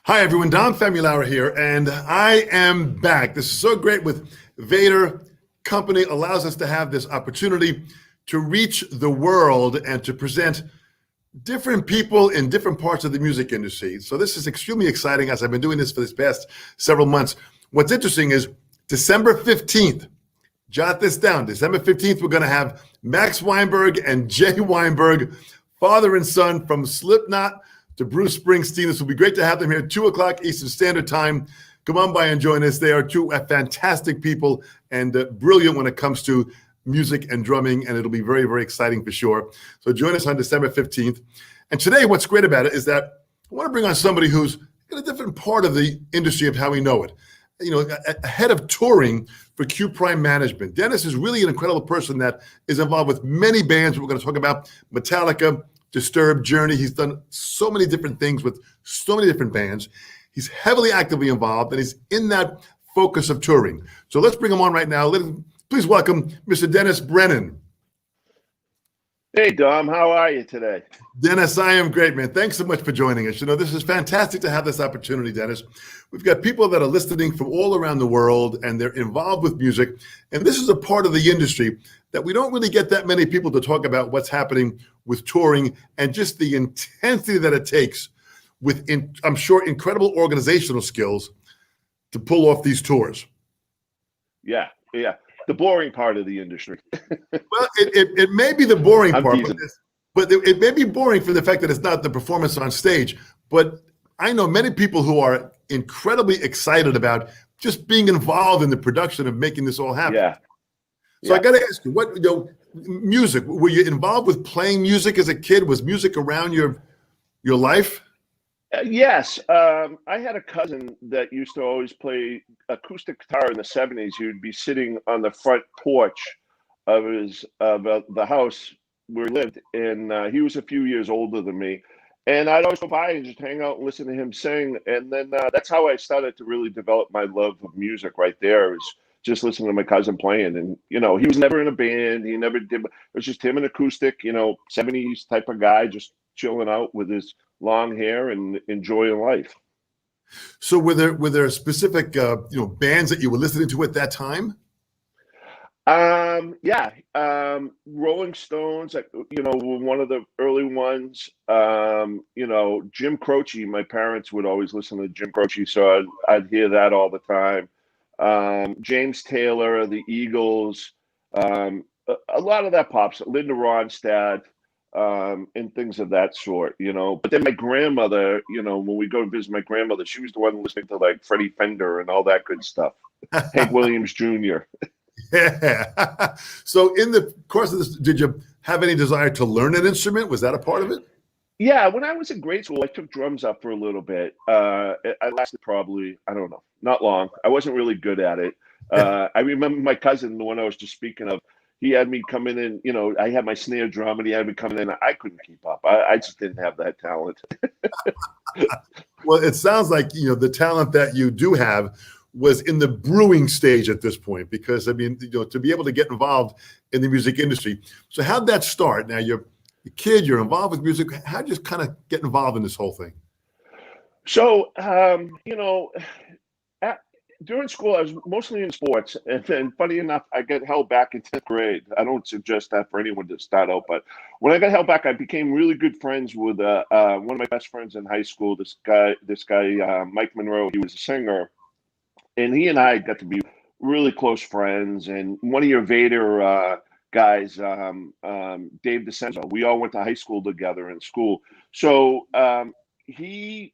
Hi, everyone. Dom Famularo here, and I am back. This is so great with Vater. Company allows us to have this opportunity to reach the world and to present different people in different parts of the music industry. So this is extremely exciting as I've been doing this for this past several months. What's interesting is December 15th, jot this down, December 15th, we're going to have Max Weinberg and Jay Weinberg, father and son, from Slipknot to Bruce Springsteen. This will be great to have them here, 2 o'clock Eastern Standard Time. Come on by and join us. They are two fantastic people and brilliant when it comes to music and drumming, and it'll be very, very exciting for sure. So join us on December 15th. And today, what's great about it is that I want to bring on somebody who's in a different part of the industry of how we know it. You know, a head of touring for Q Prime Management. Dennis is really an incredible person that is involved with many bands. We're going to talk about Metallica, Disturbed, Journey. He's done so many different things with so many different bands. He's heavily actively involved, and he's in that focus of touring. So let's bring him on right now. Please welcome Mr. Dennis Brennan. Hey, Dom. How are you today? Dennis, I am great, man. Thanks so much for joining us. You know, this is fantastic to have this opportunity, Dennis. We've got people that are listening from all around the world, and they're involved with music. And this is a part of the industry that we don't really get that many people to talk about what's happening with touring and just the intensity that it takes with, I'm sure, incredible organizational skills to pull off these tours. Yeah. The boring part of the industry. Well, it may be the boring part, but it may be boring for the fact that it's not the performance on stage. But I know many people who are incredibly excited about just being involved in the production of making this all happen. Yeah. So I got to ask you, music, were you involved with playing music as a kid? Was music around your life? Yes. I had a cousin that used to always play acoustic guitar in the 70s. He would be sitting on the front porch of the house where he lived, and he was a few years older than me. And I'd always go by and just hang out and listen to him sing. And then that's how I started to really develop my love of music right there, is just listening to my cousin playing. And, you know, he was never in a band. He never did. It was just him and acoustic, 70s type of guy, just chilling out with his long hair and enjoying life. So were there specific, bands that you were listening to at that time? Yeah. Rolling Stones, were one of the early ones. Jim Croce, my parents would always listen to Jim Croce, so I'd hear that all the time. James Taylor, the Eagles, a lot of that pops, Linda Ronstadt, and things of that sort, But then my grandmother, when we go to visit my grandmother, she was the one listening to like Freddie Fender and all that good stuff. Hank Williams Jr. Yeah. So in the course of this, did you have any desire to learn an instrument? Was that a part of it? Yeah, when I was in grade school, I took drums up for a little bit. I lasted probably, I don't know, not long. I wasn't really good at it. I remember my cousin, the one I was just speaking of, he had me come in and, I had my snare drum and he had me coming in. I couldn't keep up. I just didn't have that talent. Well, it sounds like, the talent that you do have was in the brewing stage at this point, because, to be able to get involved in the music industry. So how'd that start? Now, you're a kid, you're involved with music. How'd you just kind of get involved in this whole thing? So, during school, I was mostly in sports, and funny enough, I got held back in 10th grade. I don't suggest that for anyone to start out, but when I got held back, I became really good friends with one of my best friends in high school. This guy, Mike Monroe. He was a singer, and he and I got to be really close friends. And one of your Vater guys, Dave DeCenzo, we all went to high school together in school. So he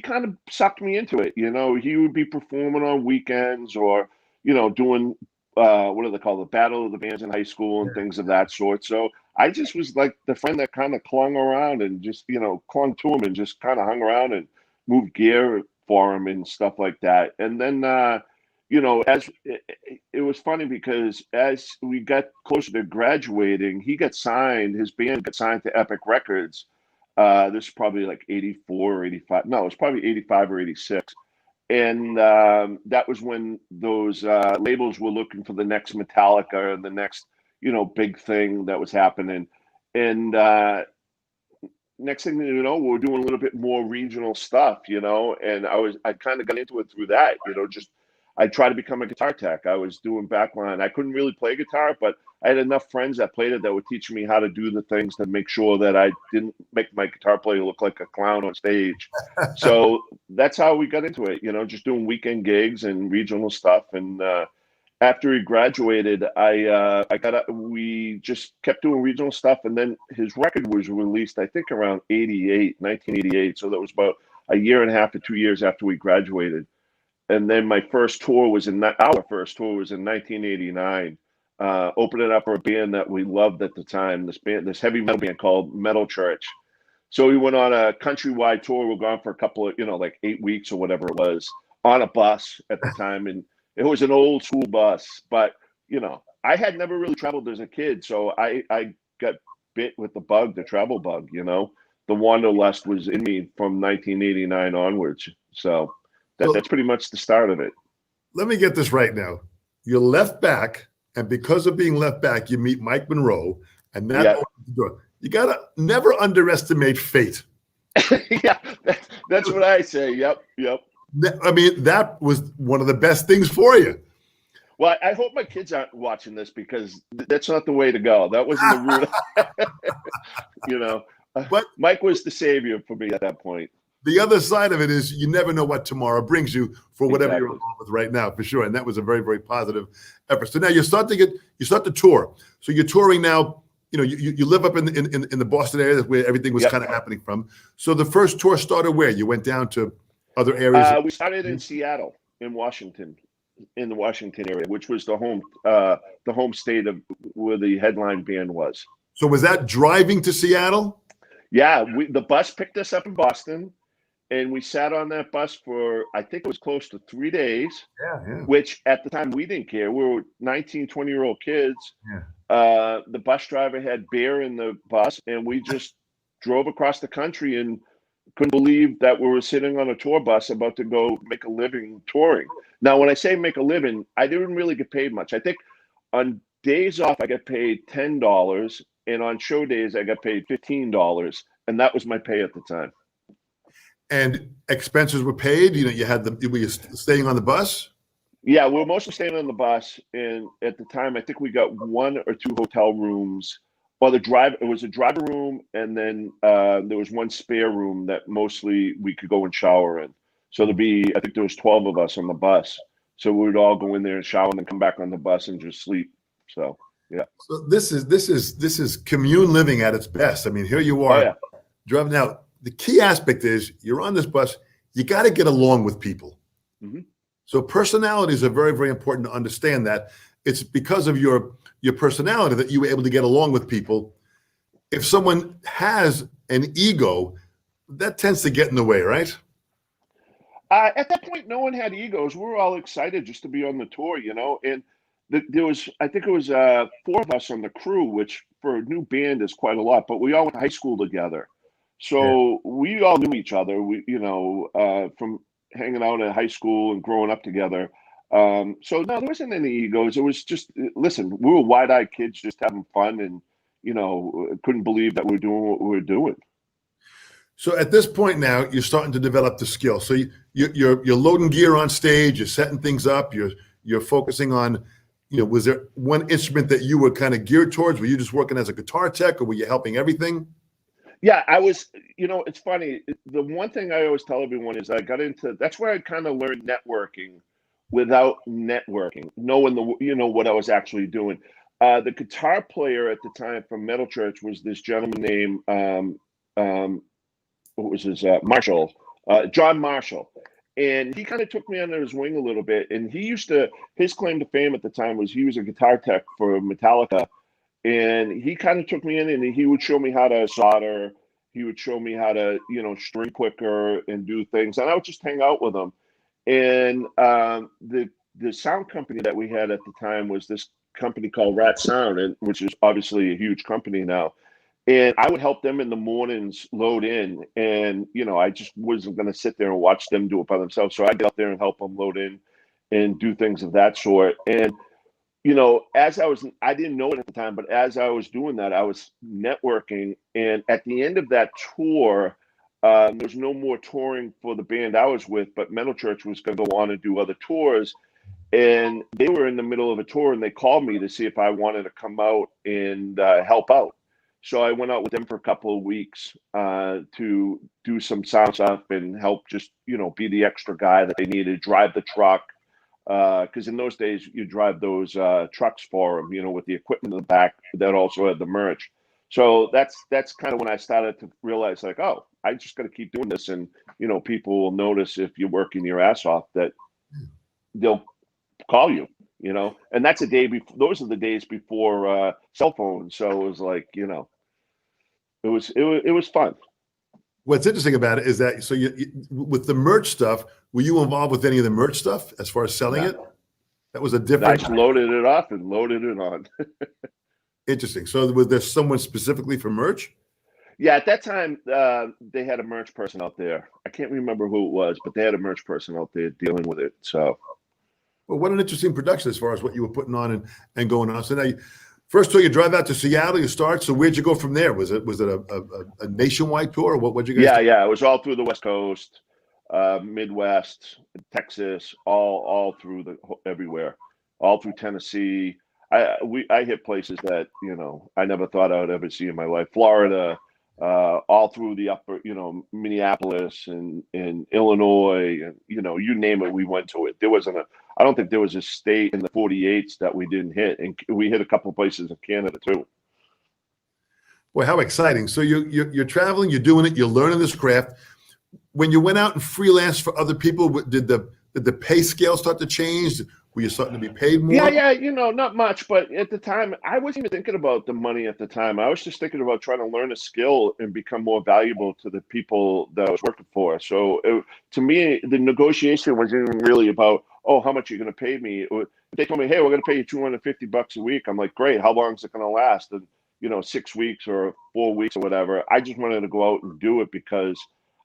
kind of sucked me into it. He would be performing on weekends or, doing what do they call the Battle of the Bands in high school and things of that sort. So I just was like the friend that kind of clung around and just, clung to him and just kind of hung around and moved gear for him and stuff like that. And then, as it was funny because as we got closer to graduating, his band got signed to Epic Records. This is probably like 84 or 85. No, it was probably 85 or 86. And that was when those labels were looking for the next Metallica and the next, big thing that was happening. And next thing you know, we're doing a little bit more regional stuff, and I kind of got into it through that, just I tried to become a guitar tech. I was doing backline. I couldn't really play guitar, but I had enough friends that played it that were teaching me how to do the things to make sure that I didn't make my guitar player look like a clown on stage. So that's how we got into it, just doing weekend gigs and regional stuff. And after he graduated, we just kept doing regional stuff. And then his record was released, I think, around 1988. So that was about a year and a half to 2 years after we graduated. And then our first tour was in 1989, opening up for a band that we loved at the time, this heavy metal band called Metal Church. So we went on a countrywide tour. We were gone for a couple of, like 8 weeks or whatever it was, on a bus at the time. And it was an old school bus, but, I had never really traveled as a kid. So I got bit with the bug, the travel bug, the wanderlust was in me from 1989 onwards. So that's pretty much the start of it. Let me get this right now. You're left back, and because of being left back, you meet Mike Monroe, and that opens the door. You gotta never underestimate fate. Yeah, that's what I say. Yep. I mean, that was one of the best things for you. Well, I hope my kids aren't watching this, because that's not the way to go. That wasn't the route. But Mike was the savior for me at that point. The other side of it is you never know what tomorrow brings you for whatever you're involved with right now, for sure. And that was a very, very positive effort. So now you start to tour. So you're touring now. You live up in the Boston area, where everything was kind of happening from. So the first tour started where? You went down to other areas? We started in Seattle, in Washington, in the Washington area, which was the home state of where the headline band was. So was that driving to Seattle? Yeah, the bus picked us up in Boston. And we sat on that bus for, I think it was close to 3 days, which at the time we didn't care. We were 19, 20-year-old kids. Yeah. The bus driver had beer in the bus, and we just drove across the country and couldn't believe that we were sitting on a tour bus about to go make a living touring. Now, when I say make a living, I didn't really get paid much. I think on days off, I got paid $10, and on show days, I got paid $15, and that was my pay at the time. And expenses were paid. Were you staying on the bus? Yeah, we were mostly staying on the bus, and at the time, I think we got 1 or 2 hotel rooms. Well, it was a driver room, and then there was 1 spare room that mostly we could go and shower in. So I think there was 12 of us on the bus. So we would all go in there and shower, and then come back on the bus and just sleep. So yeah. So this is commune living at its best. I mean, here you are driving out. The key aspect is you're on this bus. You got to get along with people. Mm-hmm. So personalities are very, very important to understand that. It's because of your personality that you were able to get along with people. If someone has an ego, that tends to get in the way, right? At that point, no one had egos. We were all excited just to be on the tour, and there was, I think it was 4 of us on the crew, which for a new band is quite a lot, but we all went to high school together. So we all knew each other, from hanging out at high school and growing up together. So no, there wasn't any egos. It was just, listen, we were wide-eyed kids just having fun, and, couldn't believe that we were doing what we were doing. So at this point now, you're starting to develop the skill. So you're loading gear on stage, you're setting things up, you're focusing on, was there one instrument that you were kind of geared towards? Were you just working as a guitar tech, or were you helping everything? Yeah, I was, it's funny. The one thing I always tell everyone is that's where I kind of learned networking without networking, knowing what I was actually doing. The guitar player at the time from Metal Church was this gentleman named, what was his, Marshall, John Marshall. And he kind of took me under his wing a little bit. And his claim to fame at the time was he was a guitar tech for Metallica. And he kind of took me in, and he would show me how to solder. He would show me how to, string quicker and do things. And I would just hang out with him. And the sound company that we had at the time was this company called Rat Sound, which is obviously a huge company now. And I would help them in the mornings load in. And, I just wasn't going to sit there and watch them do it by themselves. So I'd get out there and help them load in and do things of that sort. And as I didn't know it at the time, but as I was doing that, I was networking. And at the end of that tour, there's no more touring for the band I was with, but Metal Church was going to go on and do other tours. And they were in the middle of a tour, and they called me to see if I wanted to come out and help out. So I went out with them for a couple of weeks to do some sound stuff and help just, be the extra guy that they needed, drive the truck. Because in those days, you drive those trucks for them, with the equipment in the back that also had the merch. So that's kind of when I started to realize, like, oh, I just got to keep doing this, and people will notice if you're working your ass off that they'll call you, and that's a day before. Those are the days before cell phones, so it was like, it was fun. What's interesting about it is that so you with the merch stuff, were you involved with any of the merch stuff as far as selling it? That was a I different. just loaded it up and loaded it on. Interesting. So was there someone specifically for merch? Yeah, at that time, they had a merch person out there. I can't remember who it was, but they had a merch person out there dealing with it. So, well, what an interesting production as far as what you were putting on and going on. So now, first tour you drive out to Seattle, you start. So where'd you go from there? Was it a nationwide tour? Or what you guys? Yeah, it was all through the West Coast, Midwest, Texas, all through everywhere, all through Tennessee. I hit places that I never thought I would ever see in my life. Florida, all through the upper, Minneapolis and Illinois, and you name it, we went to it. I don't think there was a state in the 48s that we didn't hit, and we hit a couple of places in Canada too. Boy, how exciting! So you're traveling, you're doing it, you're learning this craft. When you went out and freelanced for other people, did the pay scale start to change? Were you starting to be paid more? Yeah, not much, but at the time, I wasn't even thinking about the money at the time. I was just thinking about trying to learn a skill and become more valuable to the people that I was working for. So to me, the negotiation wasn't even really about, oh, how much are you going to pay me? They told me, hey, we're going to pay you $250 a week. I'm like, great. How long is it going to last? And 6 weeks or 4 weeks or whatever. I just wanted to go out and do it because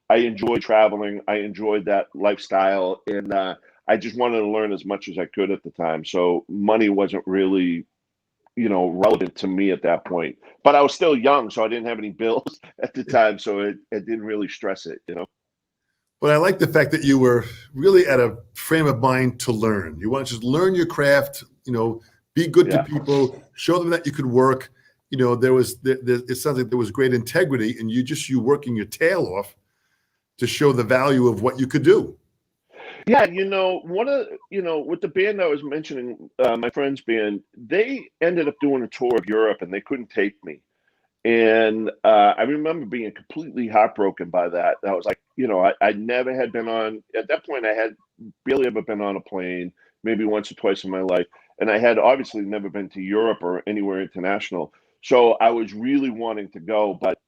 I enjoyed traveling. I enjoyed that lifestyle, and I just wanted to learn as much as I could at the time. So money wasn't really, relevant to me at that point. But I was still young, so I didn't have any bills at the time. So it didn't really stress it. But I like the fact that you were really at a frame of mind to learn. You want to just learn your craft, be good to people, show them that you could work. It sounds like there was great integrity in you working your tail off to show the value of what you could do. Yeah, one of with the band I was mentioning, my friend's band, they ended up doing a tour of Europe and they couldn't take me. And I remember being completely heartbroken by that. I was like, I never had been on, at that point, I had barely ever been on a plane, maybe once or twice in my life. And I had obviously never been to Europe or anywhere international. So I was really wanting to go. But,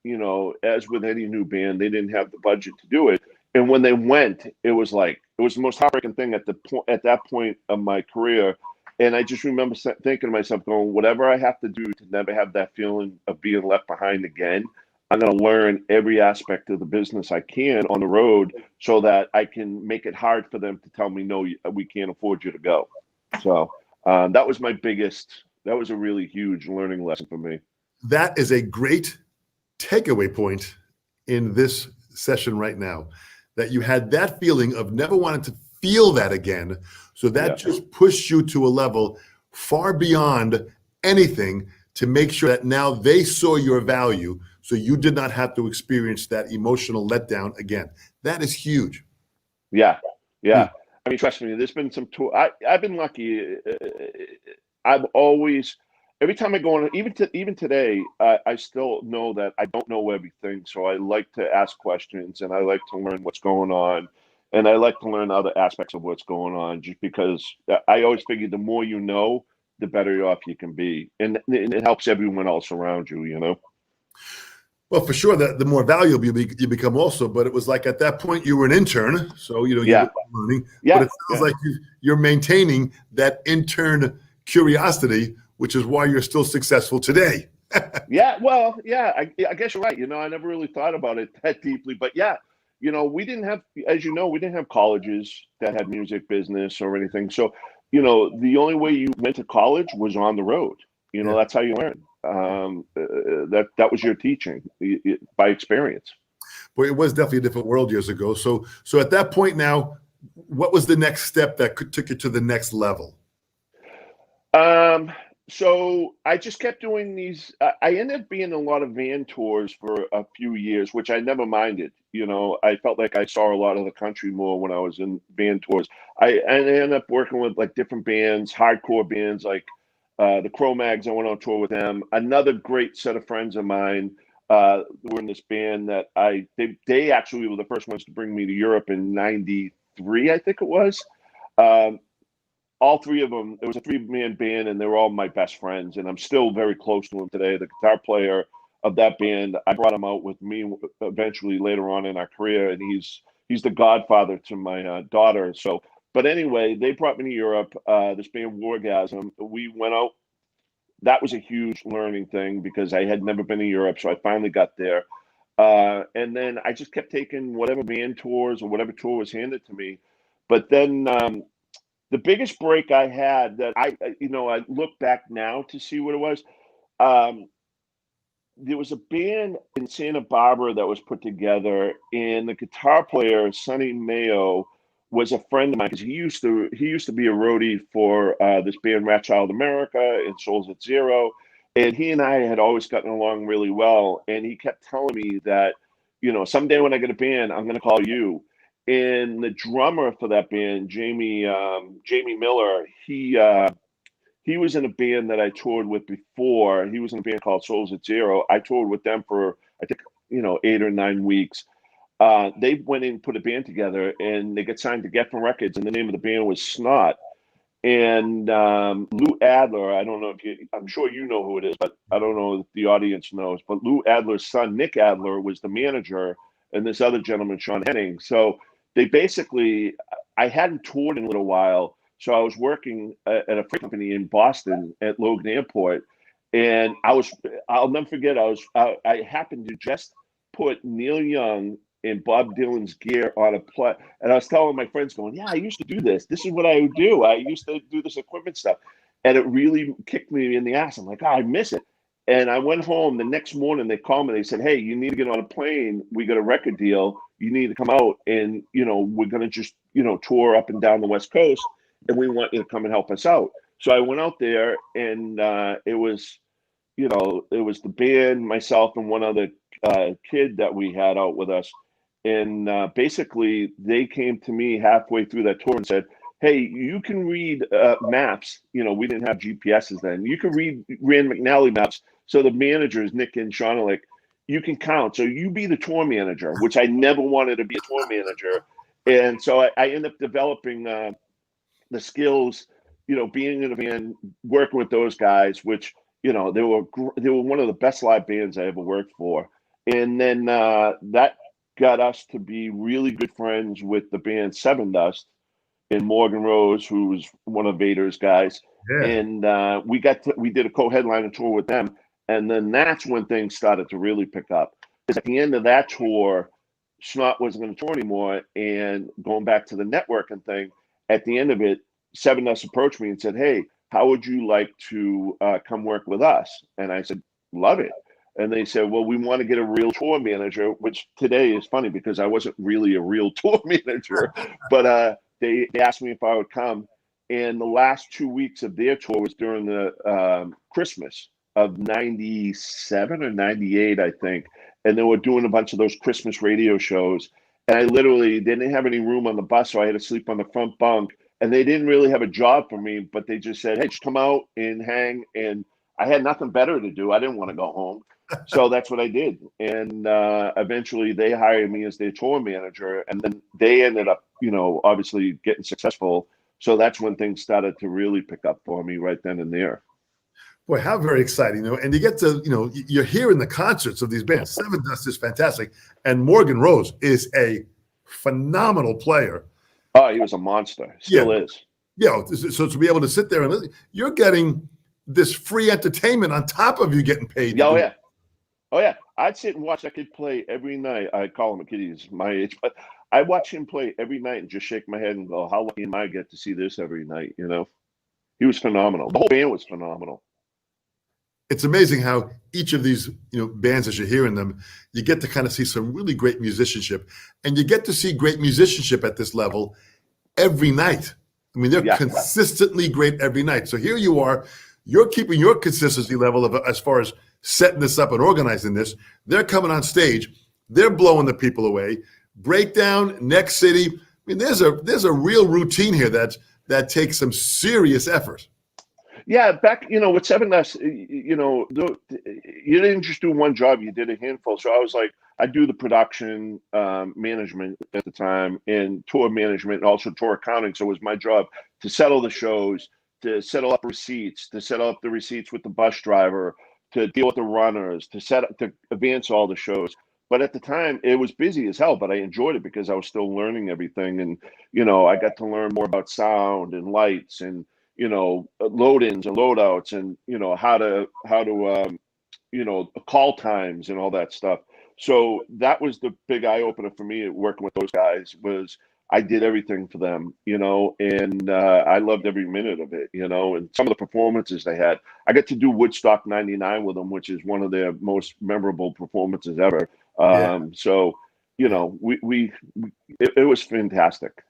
as with any new band, they didn't have the budget to do it. And when they went, it was the most heartbreaking thing at that point of my career. And I just remember thinking to myself, going, whatever I have to do to never have that feeling of being left behind again, I'm going to learn every aspect of the business I can on the road so that I can make it hard for them to tell me, no, we can't afford you to go. So that was a really huge learning lesson for me. That is a great takeaway point in this session right now, that you had that feeling of never wanting to feel that again. So that just pushed you to a level far beyond anything to make sure that now they saw your value, so you did not have to experience that emotional letdown again. That is huge. Yeah. I mean, trust me, there's been some tour. I've been lucky. I've always, every time I go on, even today, I still know that I don't know everything. So I like to ask questions and I like to learn what's going on. And I like to learn other aspects of what's going on, just because I always figured the more you know, the better off you can be. And it helps everyone else around you, Well, for sure, the more valuable you become also. But it was like at that point you were an intern. So, you were learning. Yeah. But it sounds like you're maintaining that intern curiosity, which is why you're still successful today. Well, I guess you're right. I never really thought about it that deeply. But we didn't have, as we didn't have colleges that had music business or anything. So the only way you went to college was on the road. Yeah. That's how you learn. That was your teaching by experience. But it was definitely a different world years ago. So at that point now, what was the next step that took you to the next level? So I just kept doing these. I ended up being in a lot of van tours for a few years, which I never minded. I felt like I saw a lot of the country more when I was in van tours. I ended up working with like different bands, hardcore bands like the Cro-Mags. I went on tour with them. Another great set of friends of mine were in this band that they actually were the first ones to bring me to Europe in '93, I think it was. All three of them, it was a three-man band, and they were all my best friends, and I'm still very close to them today. The guitar player of that band, I brought him out with me eventually later on in our career, and he's the godfather to my daughter. So, but anyway, they brought me to Europe. This band Wargasm, we went out. That was a huge learning thing because I had never been to Europe, so I finally got there. And then I just kept taking whatever band tours or whatever tour was handed to me. But then the biggest break I had that I look back now to see what it was. There was a band in Santa Barbara that was put together, and the guitar player Sonny Mayo was a friend of mine because he used to be a roadie for this band Rat Child America and Souls at Zero, and he and I had always gotten along really well. And he kept telling me that someday when I get a band, I'm going to call you. And the drummer for that band, Jamie Miller, he was in a band that I toured with before. He was in a band called Souls at Zero. I toured with them for I think 8 or 9 weeks. They went in and put a band together, and they got signed to Geffen Records, and the name of the band was Snot. And Lou Adler, I don't know I'm sure you know who it is, but I don't know if the audience knows. But Lou Adler's son, Nick Adler, was the manager, and this other gentleman, Sean Henning. So they basically, I hadn't toured in a little while, so I was working at a freight company in Boston at Logan Airport, and I'll never forget, I happened to just put Neil Young and Bob Dylan's gear on a play, and I was telling my friends, going, "Yeah, I used to do this. This is what I would do. I used to do this equipment stuff," and it really kicked me in the ass. I'm like, "Oh, I miss it." And I went home the next morning. They called me. They said, "Hey, you need to get on a plane. We got a record deal. You need to come out, and we're gonna just tour up and down the West Coast, and we want you to come and help us out." So I went out there, and it was the band, myself, and one other kid that we had out with us. And basically, they came to me halfway through that tour and said, "Hey, you can read maps. We didn't have GPSs then. You can read Rand McNally maps." So the managers, Nick and Sean, are like, "You can count. So you be the tour manager," which I never wanted to be a tour manager. And so I ended up developing the skills, being in a band, working with those guys, which, they were one of the best live bands I ever worked for. And then that got us to be really good friends with the band Sevendust and Morgan Rose, who was one of Vater's guys. Yeah. And we did a co-headliner tour with them. And then that's when things started to really pick up. Because at the end of that tour, Snot wasn't going to tour anymore. And going back to the networking thing, at the end of it, Sevendust approached me and said, "Hey, how would you like to come work with us?" And I said, "Love it." And they said, "Well, we want to get a real tour manager," which today is funny because I wasn't really a real tour manager. But they asked me if I would come. And the last 2 weeks of their tour was during the Christmas of '97 or '98, I think. And they were doing a bunch of those Christmas radio shows. And I literally didn't have any room on the bus, so I had to sleep on the front bunk. And they didn't really have a job for me, but they just said, "Hey, just come out and hang." And I had nothing better to do. I didn't want to go home. So that's what I did. And eventually they hired me as their tour manager. And then they ended up, obviously getting successful. So that's when things started to really pick up for me right then and there. Boy, how very exciting, and you get to, you're hearing the concerts of these bands. Sevendust is fantastic. And Morgan Rose is a phenomenal player. Oh, he was a monster. Still is. Yeah. So to be able to sit there and listen, you're getting this free entertainment on top of you getting paid. Oh, yeah. I'd sit and watch that kid play every night. I call him a kid, he's my age, but I watch him play every night and just shake my head and go, how lucky am I get to see this every night, you know? He was phenomenal. The whole band was phenomenal. It's amazing how each of these, bands, as you're hearing them, you get to kind of see some really great musicianship, and you get to see great musicianship at this level every night. I mean, they're consistently great every night. So here you are, you're keeping your consistency level of as far as setting this up and organizing this. They're coming on stage, they're blowing the people away. Breakdown, next city. I mean, there's a real routine here that takes some serious effort. Yeah, back, with Sevendust, you didn't just do one job, you did a handful. So I was like, I do the production management at the time and tour management and also tour accounting. So it was my job to settle the shows, to settle up receipts, to settle up the receipts with the bus driver, to deal with the runners, to advance all the shows. But at the time, it was busy as hell, but I enjoyed it because I was still learning everything. And, I got to learn more about sound and lights and, load-ins and load-outs and, how to call times and all that stuff. So that was the big eye-opener for me working with those guys was I did everything for them, and I loved every minute of it, and some of the performances they had. I got to do Woodstock 99 with them, which is one of their most memorable performances ever. So, it was fantastic.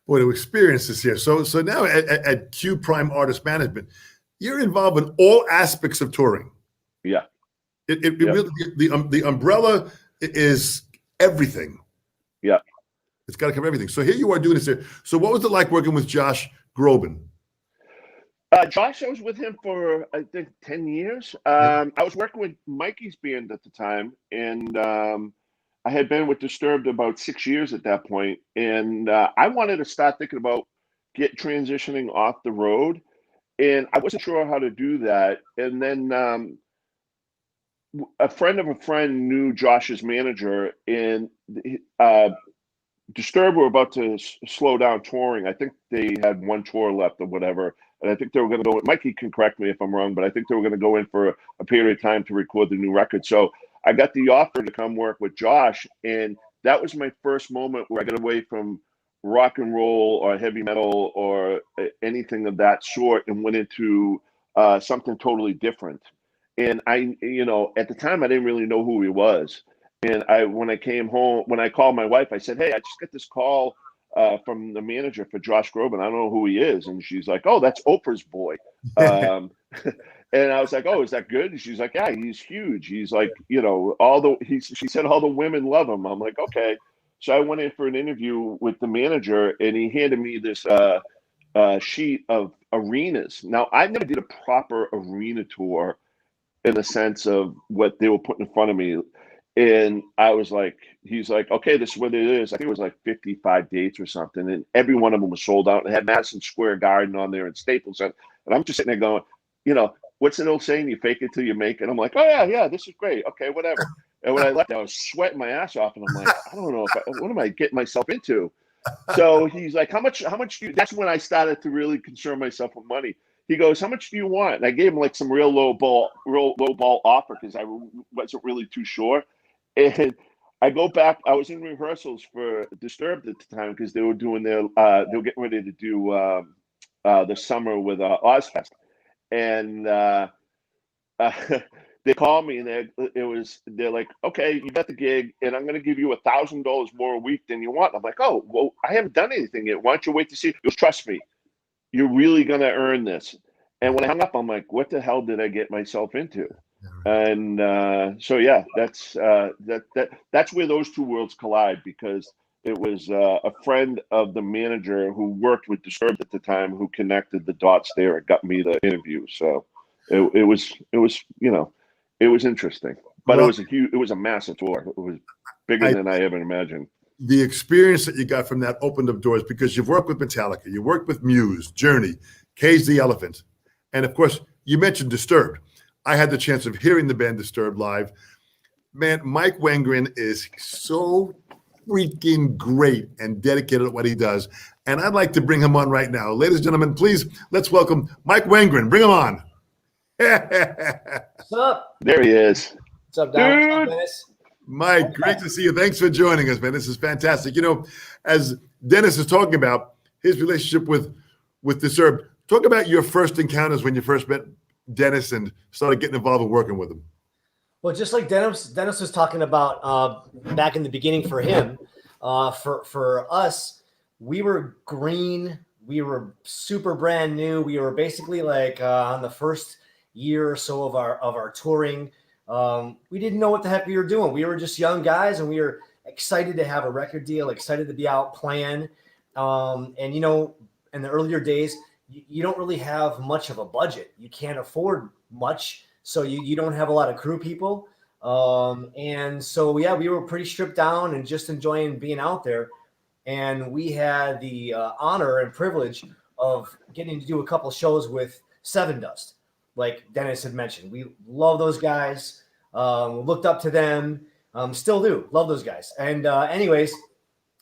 Boy, to experience this here. So now at Q Prime Artist Management, you're involved in all aspects of touring. Yeah. It really, the umbrella is everything. Yeah. It's got to cover everything. So here you are doing this here. So what was it like working with Josh Groban? Josh, I was with him for, I think, 10 years. I was working with Mikey's band at the time, and I had been with Disturbed about 6 years at that point. And I wanted to start thinking about transitioning off the road, and I wasn't sure how to do that. And then a friend of a friend knew Josh's manager, and Disturbed were about to slow down touring. I think they had one tour left or whatever. And I think they were going to go, Mikey can correct me if I'm wrong, but I think they were going to go in for a period of time to record the new record. So I got the offer to come work with Josh. And that was my first moment where I got away from rock and roll or heavy metal or anything of that sort and went into something totally different. And I, at the time, I didn't really know who he was. And when I came home, when I called my wife, I said, hey, I just got this call from the manager for Josh Groban. I don't know who he is. And she's like, oh, that's Oprah's boy. And I was like, oh, is that good? And she's like, yeah, he's huge. He's like, she said all the women love him. I'm like, okay. So I went in for an interview with the manager, and he handed me this sheet of arenas. Now, I never did a proper arena tour in the sense of what they were putting in front of me. And I was like, he's like, okay, this is what it is. I think it was like 55 dates or something. And every one of them was sold out. And it had Madison Square Garden on there and Staples. And I'm just sitting there going, what's an old saying? You fake it till you make it. I'm like, oh, yeah, this is great. Okay, whatever. And when I left, I was sweating my ass off. And I'm like, I don't know what am I getting myself into? So he's like, how much do you, that's when I started to really concern myself with money. He goes, how much do you want? And I gave him like some real low ball offer because I wasn't really too sure. And I go back. I was in rehearsals for Disturbed at the time because they were doing they were getting ready to do the summer with Ozfest, and they called me and they're like, okay, you got the gig, and I'm going to give you $1,000 more a week than you want. I'm like, oh, well, I haven't done anything yet. Why don't you wait to see? He goes, trust me, you're really going to earn this. And when I hung up, I'm like, what the hell did I get myself into? And so yeah, that's where those two worlds collide, because it was a friend of the manager who worked with Disturbed at the time who connected the dots there and got me the interview. So it was interesting, but it was a massive tour. It was bigger than I ever imagined. The experience that you got from that opened up doors, because you've worked with Metallica, you worked with Muse, Journey, Cage the Elephant, and of course you mentioned Disturbed. I had the chance of hearing the band Disturbed live. Man, Mike Wengren is so freaking great and dedicated at what he does. And I'd like to bring him on right now. Ladies and gentlemen, please, let's welcome Mike Wengren. Bring him on. What's up? There he is. What's up, Dom? What's up, Dude. Dennis? Mike, great to see you. Thanks for joining us, man. This is fantastic. You know, as Dennis is talking about his relationship with Disturbed, talk about your first encounters when you first met Dennis and started getting involved and working with him. Well, just like Dennis was talking about back in the beginning for him, for us, we were green. We were super brand new. We were basically like on the first year or so of our touring. We didn't know what the heck we were doing. We were just young guys, and we were excited to have a record deal, excited to be out playing. And, you know, in the earlier days, you don't really have much of a budget. You can't afford much. So you don't have a lot of crew people. And so, yeah, we were pretty stripped down and just enjoying being out there. And we had the honor and privilege of getting to do a couple shows with Sevendust, like Dennis had mentioned. We love those guys, looked up to them, still do, love those guys. And anyways,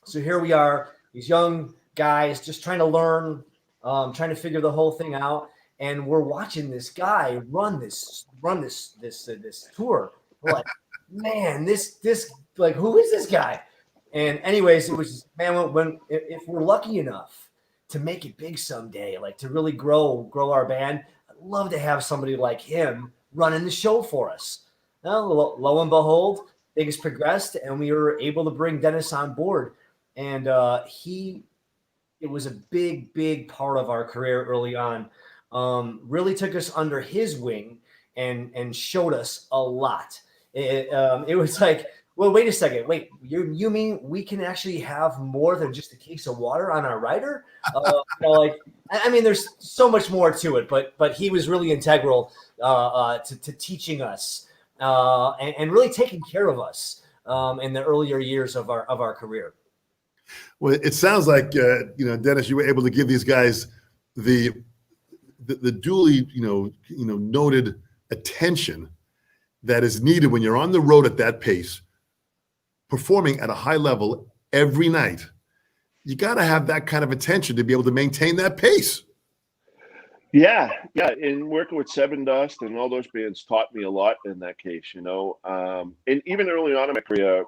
so here we are, these young guys just trying to learn, trying to figure the whole thing out. And we're watching this guy run this tour. We're like, man, this like, who is this guy? And anyways, it was, man, when if we're lucky enough to make it big someday, like to really grow our band, I'd love to have somebody like him running the show for us. Well, lo and behold, things progressed, and we were able to bring Dennis on board. And it was a big part of our career early on. Really took us under his wing and showed us a lot. It was like, well, wait a second. Wait, you mean we can actually have more than just a case of water on our rider? You know, like, I mean, there's so much more to it, but he was really integral to teaching us and really taking care of us in the earlier years of our career. Well, it sounds like you know, Dennis, you were able to give these guys the duly noted attention that is needed when you're on the road at that pace, performing at a high level every night. You got to have that kind of attention to be able to maintain that pace. Yeah. And working with Sevendust and all those bands taught me a lot in that case, you know. And even early on in my career,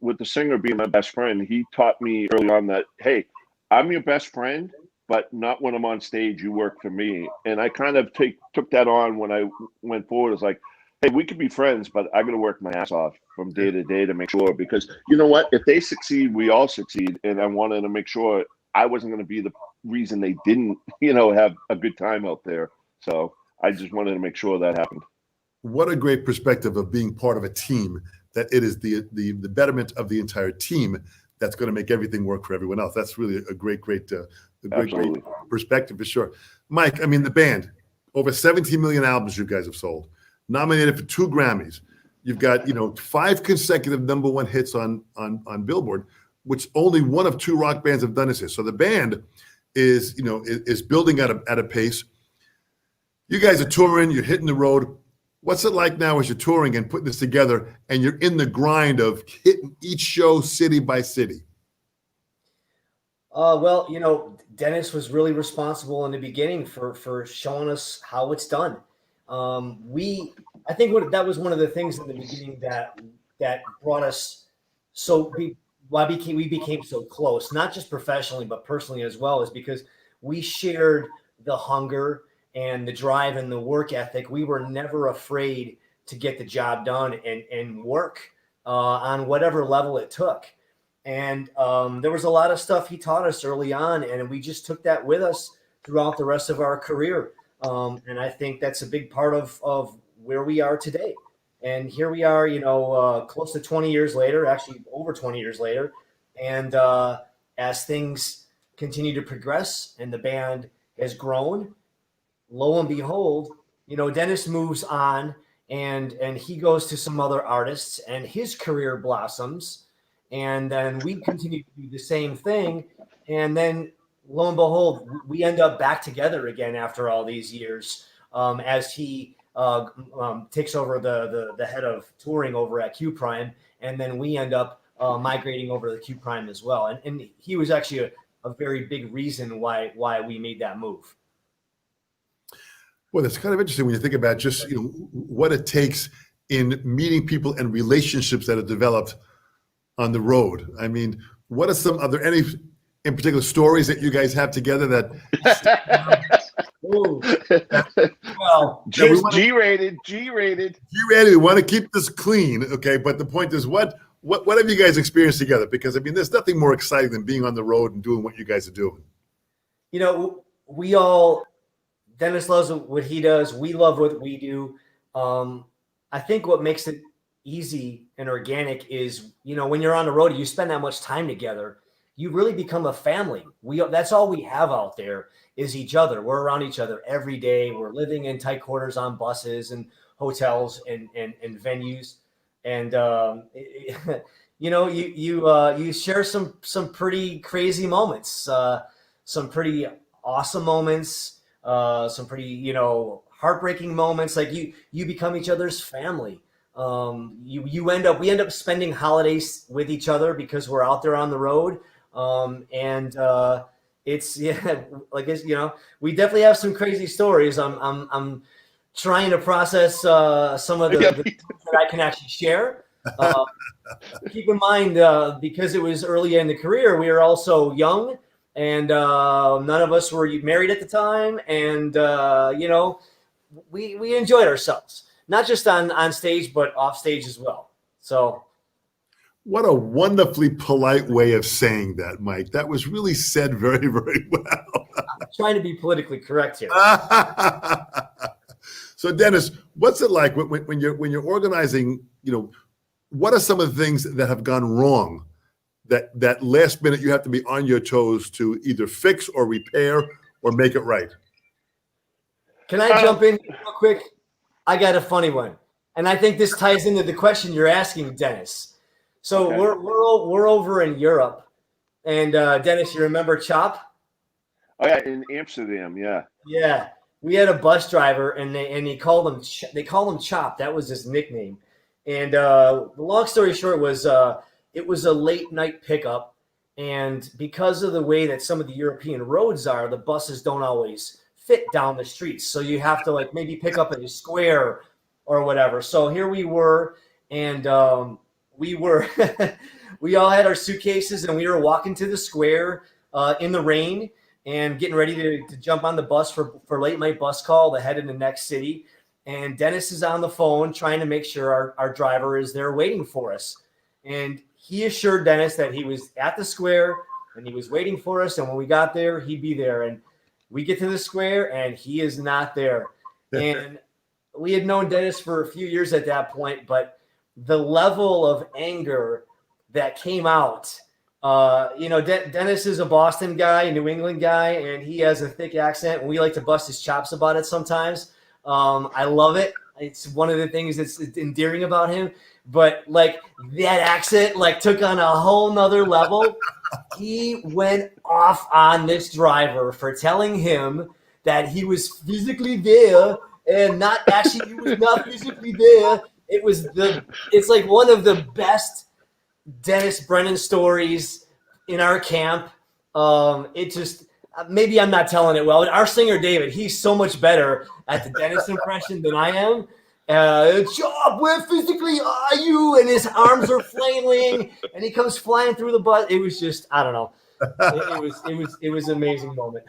with the singer being my best friend, he taught me early on that, hey, I'm your best friend, but not when I'm on stage. You work for me. And I kind of took that on when I went forward. It's like, hey, we could be friends, but I'm going to work my ass off from day to day to make sure, because you know what? If they succeed, we all succeed. And I wanted to make sure I wasn't going to be the reason they didn't, have a good time out there. So I just wanted to make sure that happened. What a great perspective of being part of a team, that it is the betterment of the entire team that's going to make everything work for everyone else. That's really a great perspective for sure. Mike, I mean, the band, over 17 million albums you guys have sold, nominated for 2 Grammys. You've got, 5 consecutive #1 hits on Billboard, which only one of 2 rock bands have done this. So the band is building at a pace. You guys are touring, you're hitting the road. What's it like now as you're touring and putting this together and you're in the grind of hitting each show city by city? Well, Dennis was really responsible in the beginning for showing us how it's done. I think that was one of the things in the beginning that brought us why we became so close, not just professionally, but personally as well, is because we shared the hunger and the drive and the work ethic. We were never afraid to get the job done and work on whatever level it took. And there was a lot of stuff he taught us early on, and we just took that with us throughout the rest of our career. And I think that's a big part of where we are today. And here we are, close to 20 years later, actually over 20 years later. And as things continue to progress and the band has grown, lo and behold, Dennis moves on and he goes to some other artists and his career blossoms. And then we continue to do the same thing. And then lo and behold, we end up back together again after all these years, as he takes over the head of touring over at Q Prime. And then we end up migrating over to Q Prime as well. And he was actually a very big reason why we made that move. Well, it's kind of interesting when you think about just what it takes in meeting people and relationships that are developed on the road. I mean, what are there any in particular stories that you guys have together that Ooh, well, Just G-rated. we want to keep this clean, okay? But the point is, what have you guys experienced together? Because I mean, there's nothing more exciting than being on the road and doing what you guys are doing. you know, Dennis loves what he does. We love what we do. I think what makes it easy and organic is, when you're on the road, you spend that much time together, you really become a family. That's all we have out there is each other. We're around each other every day. We're living in tight quarters on buses and hotels and venues. And, you share some pretty crazy moments, some pretty awesome moments, some pretty, heartbreaking moments. Like you become each other's family. We end up spending holidays with each other because we're out there on the road. It's we definitely have some crazy stories. I'm trying to process some of the that I can actually share. Keep in mind, because it was early in the career, we were also young, and none of us were married at the time, and we enjoyed ourselves, not just on stage, but off stage as well. So. What a wonderfully polite way of saying that, Mike. That was really said very, very well. I'm trying to be politically correct here. So, Dennis, what's it like when you're organizing? What are some of the things that have gone wrong that last minute you have to be on your toes to either fix or repair or make it right? Can I jump in real quick? I got a funny one, and I think this ties into the question you're asking, Dennis. So okay. we're over in Europe, and Dennis, you remember Chop? Oh yeah, in Amsterdam, yeah. Yeah, we had a bus driver, and they called him Chop. That was his nickname. And the long story short was it was a late night pickup, and because of the way that some of the European roads are, the buses don't always fit down the streets, so you have to maybe pick up in a square or whatever. So here we were, and we all had our suitcases, and we were walking to the square in the rain and getting ready to jump on the bus for late night bus call to head in the next city. And Dennis is on the phone trying to make sure our driver is there waiting for us. And he assured Dennis that he was at the square and he was waiting for us. And when we got there, he'd be there. And we get to the square and he is not there. And we had known Dennis for a few years at that point, but the level of anger that came out, Dennis is a Boston guy, a New England guy, and he has a thick accent, and we like to bust his chops about it sometimes. I love it. It's one of the things that's endearing about him. But that accent took on a whole nother level. He went off on this driver for telling him that he was physically there and not actually, he was not physically there. It's like one of the best Dennis Brennan stories in our camp. Maybe I'm not telling it well. Our singer David, he's so much better at the Dennis impression than I am. Job, where physically are you? And his arms are flailing, and he comes flying through the bus. It was just, I don't know. It was an amazing moment.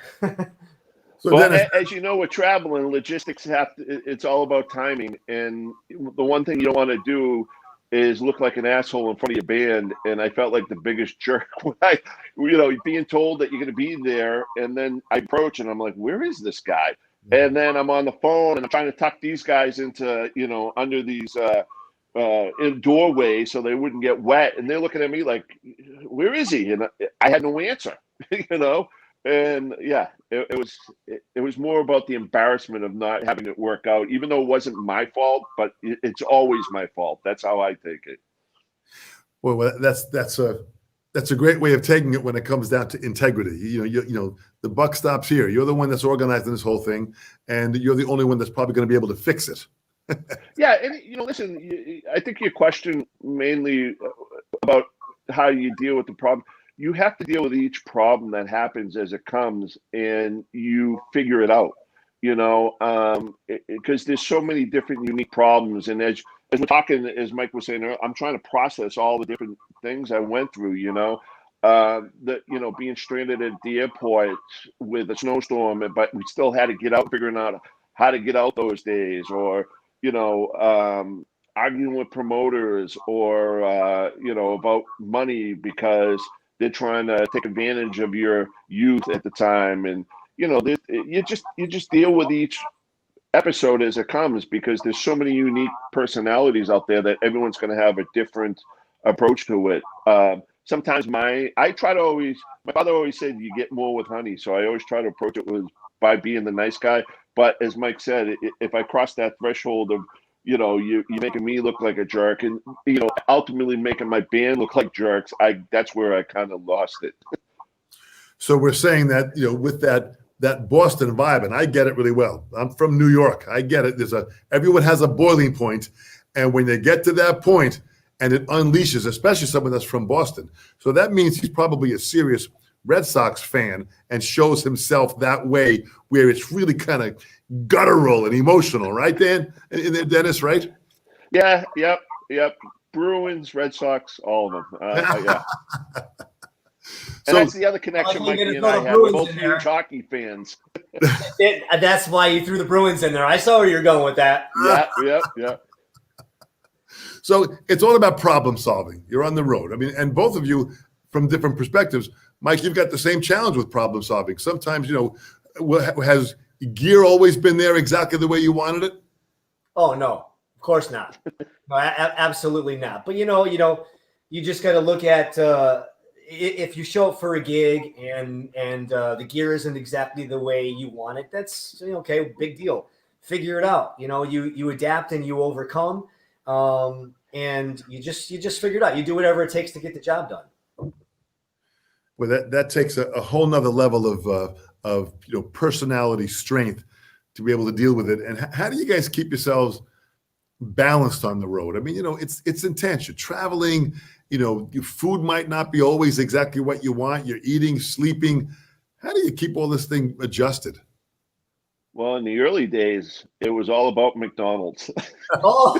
So well, as you know, with traveling, logistics it's all about timing. And the one thing you don't want to do is look like an asshole in front of your band. And I felt like the biggest jerk when being told that you're going to be there. And then I approach and I'm like, where is this guy? And then I'm on the phone and I'm trying to tuck these guys into, under these in doorways so they wouldn't get wet. And they're looking at me like, where is he? And I had no answer, And yeah, it was more about the embarrassment of not having it work out, even though it wasn't my fault, but it's always my fault. That's how I take it. Well, that's a great way of taking it when it comes down to integrity. The buck stops here. You're the one that's organizing this whole thing, and you're the only one that's probably going to be able to fix it. Yeah, and listen, I think your question mainly about how you deal with the problem. You have to deal with each problem that happens as it comes, and you figure it out. because there's so many different unique problems. And as we're talking, as Mike was saying, I'm trying to process all the different things I went through, being stranded at the airport with a snowstorm, but we still had to get out, figuring out how to get out those days, or, arguing with promoters, or, about money because they're trying to take advantage of your youth at the time. And, you just deal with each episode as it comes, because there's so many unique personalities out there that everyone's going to have a different approach to it. Sometimes my father always said you get more with honey. So I always try to approach it by being the nice guy. But as Mike said, if I cross that threshold of, you're making me look like a jerk, and, ultimately making my band look like jerks, that's where I kind of lost it. So we're saying that, with that Boston vibe, and I get it really well. I'm from New York. I get it. Everyone has a boiling point, and when they get to that point, and it unleashes, especially someone that's from Boston. So that means he's probably a serious Red Sox fan and shows himself that way, where it's really kind of guttural and emotional, right, Dan? And Dennis, right? Yeah, yep. Bruins, Red Sox, all of them. Yeah. And that's the other connection Mikey and I have. We're both huge hockey fans. That's why you threw the Bruins in there. I saw where you're going with that. Yeah. So it's all about problem solving. You're on the road. I mean, and both of you from different perspectives. Mike, you've got the same challenge with problem solving. Sometimes, has gear always been there exactly the way you wanted it? Oh, no, of course not. No, absolutely not. But, you just got to look at if you show up for a gig and the gear isn't exactly the way you want it, that's okay, big deal. Figure it out. You adapt and you overcome. And you just figure it out. You do whatever it takes to get the job done. Well, that takes a whole nother level of personality strength to be able to deal with it. And how do you guys keep yourselves balanced on the road? I mean, it's intense. You're traveling. Your food might not be always exactly what you want. You're eating, sleeping. How do you keep all this thing adjusted? Well, in the early days, it was all about McDonald's. Oh,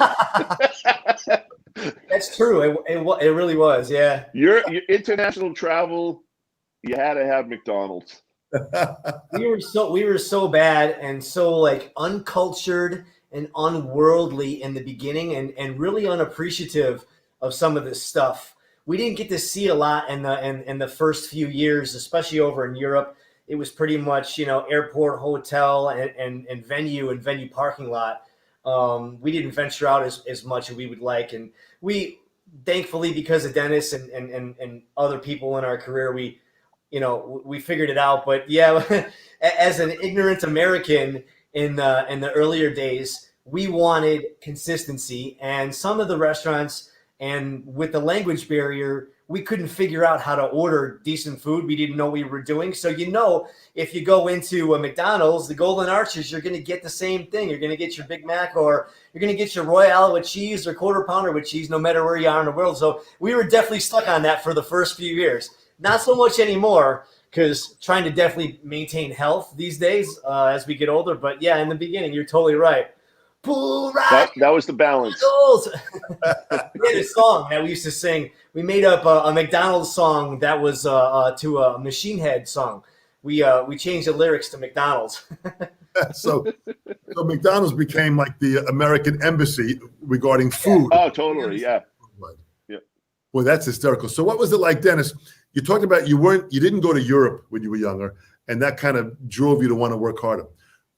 that's true. It really was. Yeah. Your international travel, you had to have McDonald's. We were so bad and so uncultured and unworldly in the beginning, and really unappreciative of some of this stuff. We didn't get to see a lot in the first few years, especially over in Europe. It was pretty much, airport, hotel, and venue parking lot. We didn't venture out as much as we would like. And we, thankfully, because of Dennis and other people in our career, we figured it out. But yeah, as an ignorant American in the earlier days, we wanted consistency. And some of the restaurants, and with the language barrier, we couldn't figure out how to order decent food. We didn't know what we were doing. So, if you go into a McDonald's, the Golden Arches, you're going to get the same thing. You're going to get your Big Mac, or you're going to get your Royale with cheese or Quarter Pounder with cheese, no matter where you are in the world. So we were definitely stuck on that for the first few years. Not so much anymore, because trying to definitely maintain health these days as we get older. But yeah, in the beginning, you're totally right. Pull right. That was the balance. We had a song that we used to sing. We made up a McDonald's song that was to a Machine Head song. We changed the lyrics to McDonald's. So McDonald's became like the American embassy regarding food. Oh, totally, yeah. Well, that's hysterical. So what was it like, Dennis? You talked about you didn't go to Europe when you were younger, and that kind of drove you to want to work harder.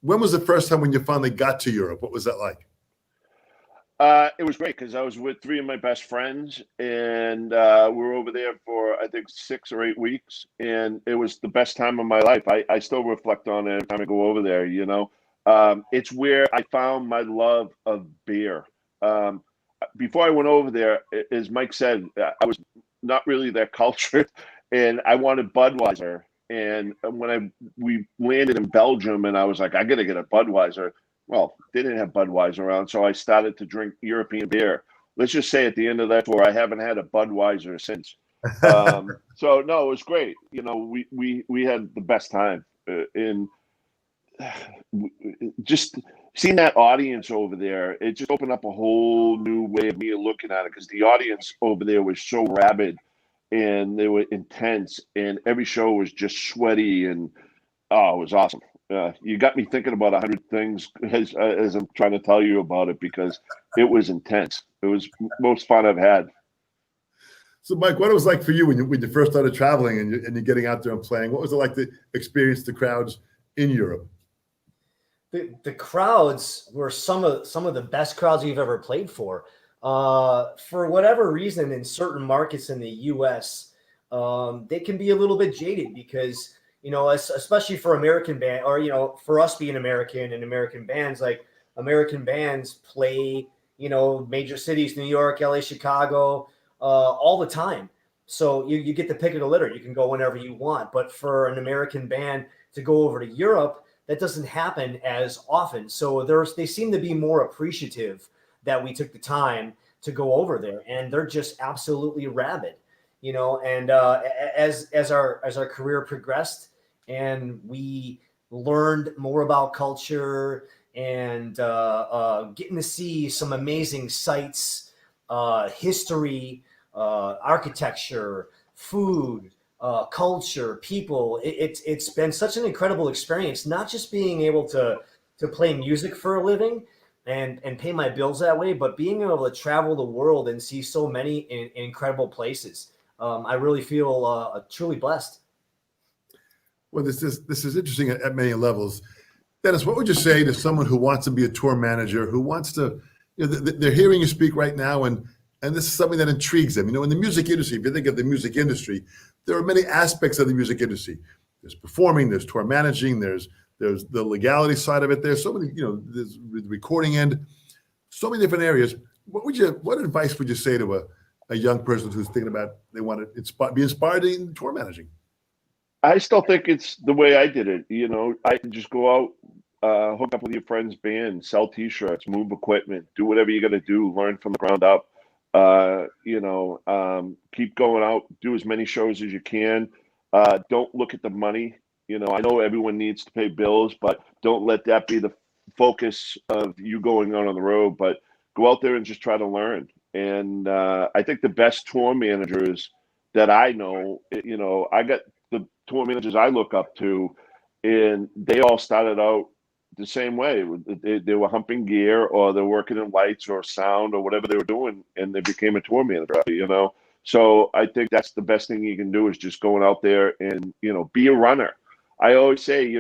When was the first time when you finally got to Europe? What was that like? It was great because I was with three of my best friends, and we were over there for, I think, 6 or 8 weeks, and it was the best time of my life. I still reflect on it every time I go over there, It's where I found my love of beer. Before I went over there, as Mike said, I was not really that cultured, and I wanted Budweiser. And when we landed in Belgium, and I was like, I got to get a Budweiser. Well, they didn't have Budweiser around, so I started to drink European beer. Let's just say at the end of that tour, I haven't had a Budweiser since. So no, it was great. We had the best time. And just seeing that audience over there, it just opened up a whole new way of me looking at it, because the audience over there was so rabid and they were intense, and every show was just sweaty, and oh, it was awesome. You got me thinking about 100 things as I'm trying to tell you about it, because it was intense. It was most fun I've had. So, Mike, what it was like for you when you first started traveling and you're getting out there and playing? What was it like to experience the crowds in Europe? The crowds were some of the best crowds we've ever played for. For whatever reason, in certain markets in the U.S., they can be a little bit jaded because, especially for American band, or for us being American and American bands, like American bands play, major cities, New York, LA, Chicago, all the time. So you get the pick of the litter. You can go whenever you want. But for an American band to go over to Europe, that doesn't happen as often. So they seem to be more appreciative that we took the time to go over there, and they're just absolutely rabid, and as our career progressed and we learned more about culture and getting to see some amazing sights, history, architecture, food, culture, people. It's been such an incredible experience, not just being able to play music for a living and pay my bills that way, but being able to travel the world and see so many incredible places. I really feel truly blessed. Well, this is interesting at many levels. Dennis, what would you say to someone who wants to be a tour manager, who wants to, they're hearing you speak right now, and this is something that intrigues them. In the music industry, if you think of the music industry, there are many aspects of the music industry. There's performing, there's tour managing, there's the legality side of it. There's so many, there's the recording end, so many different areas. What advice would you say to a young person who's thinking about they want to be inspired in tour managing? I still think it's the way I did it. I can just go out, hook up with your friend's band, sell T-shirts, move equipment, do whatever you got to do, learn from the ground up. Keep going out, do as many shows as you can. Don't look at the money. I know everyone needs to pay bills, but don't let that be the focus of you going out on the road. But go out there and just try to learn. And I think the best tour managers that I know, I got the tour managers I look up to, and they all started out the same way. They were humping gear, or they're working in lights or sound or whatever they were doing, and they became a tour manager, So I think that's the best thing you can do, is just going out there and, be a runner. I always say,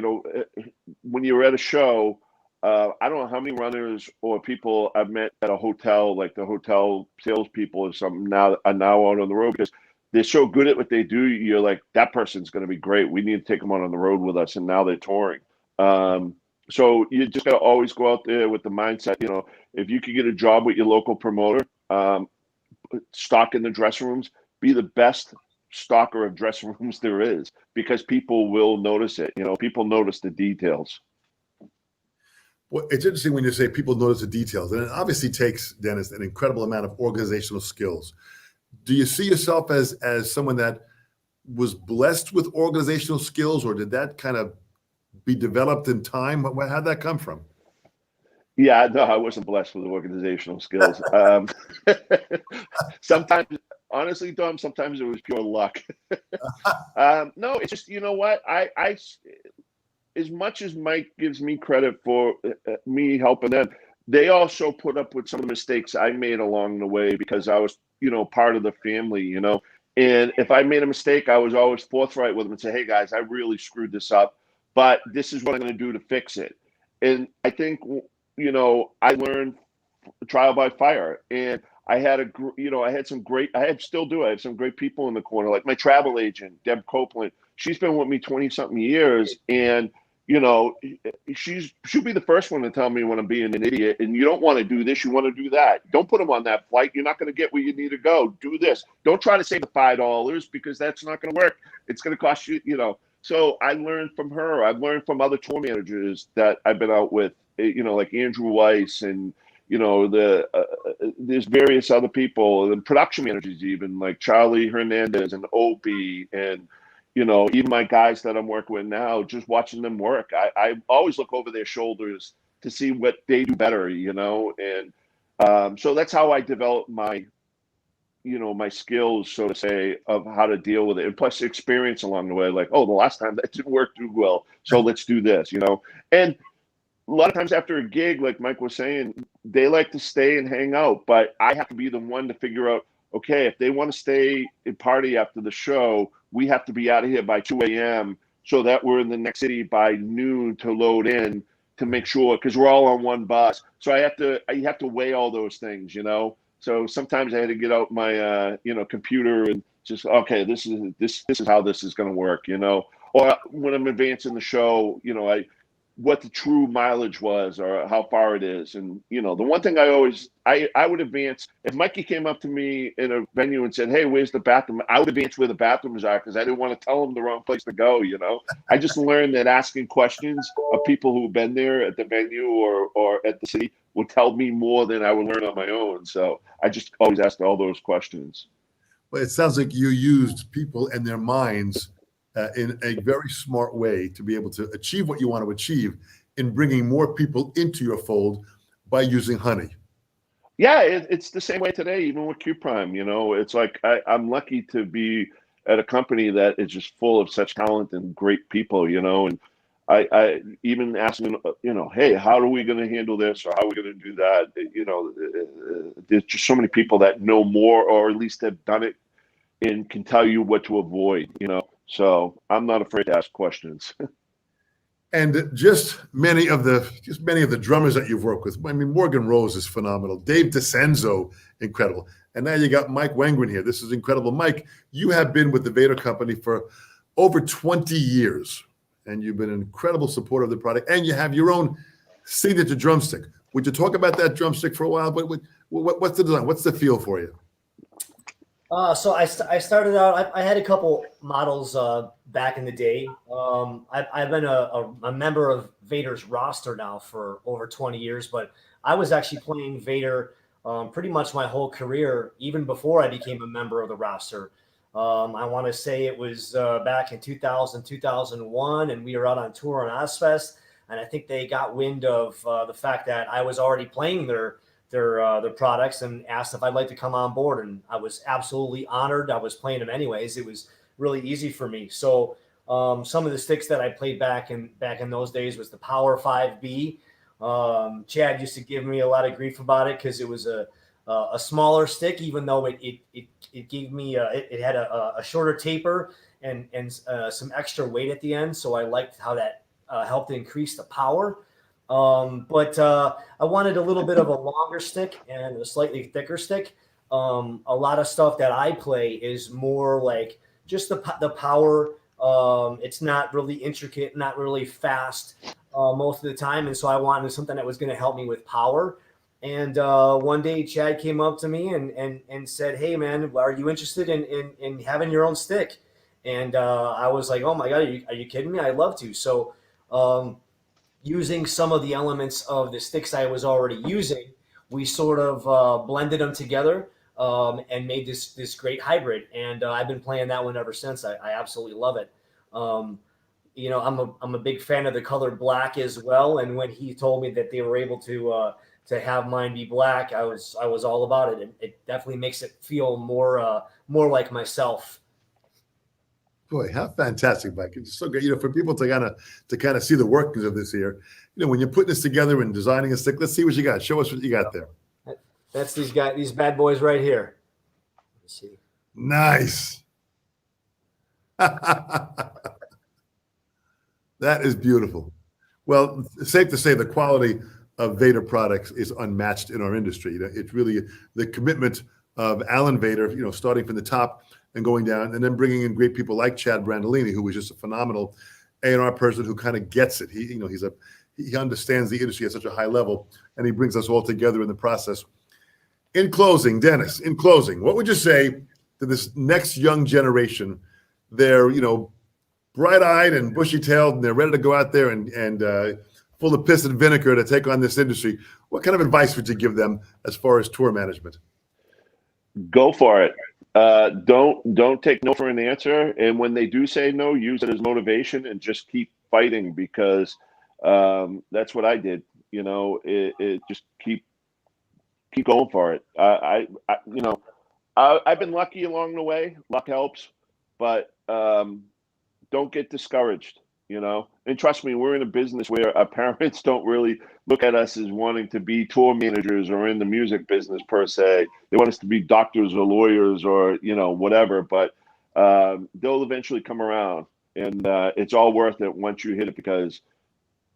when you're at a show, I don't know how many runners or people I've met at a hotel, like the hotel salespeople or something, are now out on the road, because they're so good at what they do. You're like, that person's going to be great. We need to take them on the road with us. And now they're touring. So you just got to always go out there with the mindset, if you could get a job with your local promoter, stock in the dressing rooms, be the best stalker of dressing rooms there is, because people will notice it. People notice the details. Well, it's interesting when you say people notice the details, and it obviously takes, Dennis, an incredible amount of organizational skills. Do you see yourself as someone that was blessed with organizational skills, or did that kind of be developed in time? How'd that come from? Yeah, no, I wasn't blessed with organizational skills. Sometimes, honestly, Dom, sometimes it was pure luck. No, it's just, what? I as much as Mike gives me credit for me helping them, they also put up with some of the mistakes I made along the way, because I was, part of the family, And if I made a mistake, I was always forthright with them and say, hey, guys, I really screwed this up, but this is what I'm going to do to fix it. And I think, I learned trial by fire, and I had I had some great, I have some great people in the corner, like my travel agent, Deb Copeland. She's been with me 20 something years, and she'll be the first one to tell me when I'm being an idiot, and you don't want to do this, you want to do that. Don't put them on that flight. You're not going to get where you need to go. Do this. Don't try to save the $5, because that's not going to work. It's going to cost you, So I learned from her. I've learned from other tour managers that I've been out with, like Andrew Weiss, and there's various other people, and production managers even, like Charlie Hernandez and Opie, and even my guys that I'm working with now, just watching them work, I always look over their shoulders to see what they do better, and so that's how I develop my skills, so to say, of how to deal with it. And plus experience along the way, like, oh, the last time that didn't work too well, so let's do this, And a lot of times after a gig, like Mike was saying, they like to stay and hang out, but I have to be the one to figure out, okay, if they want to stay and party after the show, we have to be out of here by 2 a.m. so that we're in the next city by noon to load in to make sure, because we're all on one bus. So I have to weigh all those things, So sometimes I had to get out my computer and just, okay, this is how this is going to work, Or when I'm advancing the show, what the true mileage was or how far it is. And, the one thing I would advance, if Mikey came up to me in a venue and said, hey, where's the bathroom? I would advance where the bathrooms are because I didn't want to tell him the wrong place to go, I just learned that asking questions of people who've been there at the venue or at the city would tell me more than I would learn on my own. So I just always asked all those questions. Well, it sounds like you used people and their minds in a very smart way to be able to achieve what you want to achieve in bringing more people into your fold by using honey. Yeah, it's the same way today, even with Q Prime. It's like I'm lucky to be at a company that is just full of such talent and great people, and I even asked them, hey, how are we going to handle this or how are we going to do that? There's just so many people that know more or at least have done it and can tell you what to avoid, So I'm not afraid to ask questions. And just many of the drummers that you've worked with. I mean, Morgan Rose is phenomenal. Dave DiCenzo, incredible. And now you got Mike Wengren here. This is incredible. Mike, you have been with the Vater company for over 20 years, and you've been an incredible supporter of the product. And you have your own signature drumstick. Would you talk about that drumstick for a while? But what's the design? What's the feel for you? So I started out. I had a couple models back in the day. I've been a member of Vater's roster now for over 20 years, but I was actually playing Vater pretty much my whole career, even before I became a member of the roster. I want to say it was back in 2000, 2001, and we were out on tour on Ozfest, and I think they got wind of the fact that I was already playing their products and asked if I'd like to come on board, and I was absolutely honored. I was playing them anyways. It was really easy for me. So some of the sticks that I played back in those days was the Power 5B. Chad used to give me a lot of grief about it because it was a smaller stick, even though it gave me it had a shorter taper and some extra weight at the end. So I liked how that helped increase the power. But I wanted a little bit of a longer stick and a slightly thicker stick. A lot of stuff that I play is more like just the power. It's not really intricate, not really fast most of the time. And so I wanted something that was going to help me with power. And one day Chad came up to me and said, hey, man, are you interested in having your own stick? And I was like, oh, my God, are you kidding me? I'd love to. So using some of the elements of the sticks I was already using, we sort of blended them together and made this great hybrid. And I've been playing that one ever since. I absolutely love it. I'm a big fan of the color black as well. And when he told me that they were able to have mine be black, I was all about it. It definitely makes it feel more like myself. Boy, how fantastic, Mike. It's so great, for people to kind of see the workings of this here. When you're putting this together and designing a stick, let's see what you got. Show us what you got there. That's these bad boys right here. Let's see. Nice. That is beautiful. Well, it's safe to say the quality of Vater products is unmatched in our industry. It's really the commitment of Alan Vater, starting from the top and going down, and then bringing in great people like Chad Brandolini, who was just a phenomenal A&R person who kind of gets it. He understands the industry at such a high level, and he brings us all together in the process. In closing, Dennis, what would you say to this next young generation? They're, bright-eyed and bushy-tailed, and they're ready to go out there and full of piss and vinegar to take on this industry. What kind of advice would you give them as far as tour management? Go for it. Don't take no for an answer. And when they do say no, use it as motivation and just keep fighting, because that's what I did. It just keep going for it. I've been lucky along the way. Luck helps, but don't get discouraged. And trust me, we're in a business where our parents don't really look at us as wanting to be tour managers or in the music business per se. They want us to be doctors or lawyers or whatever, but they'll eventually come around, and it's all worth it once you hit it, because